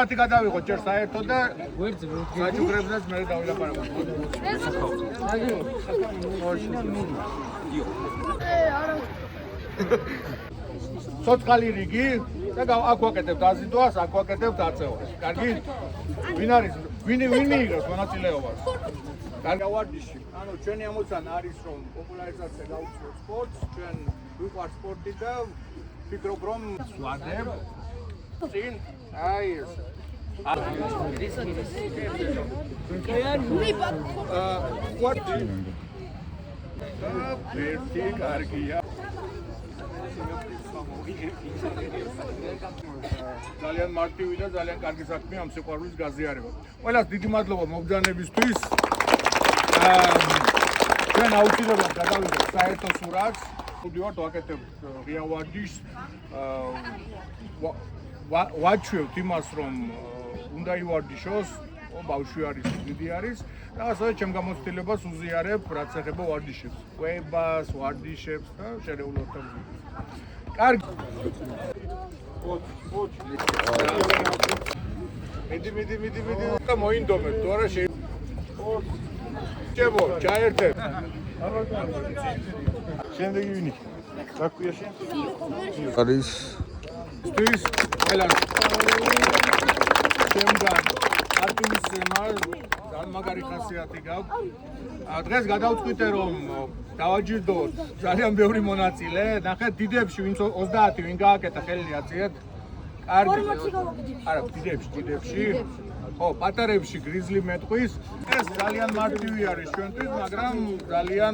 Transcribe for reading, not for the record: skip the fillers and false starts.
მათი გადავიღოთ ჯერ საერთოდ და საჯუგრებსაც მე დავილაპარაკოთ. სოციალი რიგი და აქ ვაკეთებთ აზიდვას, აქ ვაკეთებთ აწევას. კარგი? ვინ მიიღებს მონაწილეობას? კარგი ვარჯიში. ანუ ჩვენი ამოცანა არის რომ პოპულარიზაცია გავუწევთ სპორტს, ჩვენ ვიყვართ სპორტი და ვფიქრობ რომ ვადებ წინ აი ეს ვერტი კარგია ძალიან მარტივი და ძალიან კარგი საქმე ამ სიყვარულის გაზიარება. ყველას დიდი მადლობა მობრძანებისთვის. ჩვენ აუცილებლად გადავიდეთ საერთო სურათს. ვდივართ ვაკეთებთ ღია ვარჯიშს. ვაჩვევთ იმას რომ უნდა ივარჯიშოს, ბავშვი არის, დიდი არის და ასევე ჩემ გამოცდილებას უზიარებ რაც ეხება ვარჯიშებს. ყვებას, ვარჯიშებს და შერეულობთ. კარგი. მიდი და მოინდომებ, თუ არა შეებო, ჩაერთებ. შემდეგი ვინი? საკვია შენ? არის სტვის ყველას. შემდგარ არტემის მაგარი ხასიათი გაქვს. დღეს გადავწყვიტე რომ დავაჯილდოთ ძალიან ბევრი მონაწილე. ნახეთ დიდებში ვინც 30 ვინ გააკეთა ხელი აწიეთ. კარგი. არა, დიდებში. ხო, პატარებში გრიზლი მეტყვის. ეს ძალიან მარტივი არის ჩვენთვის, მაგრამ ძალიან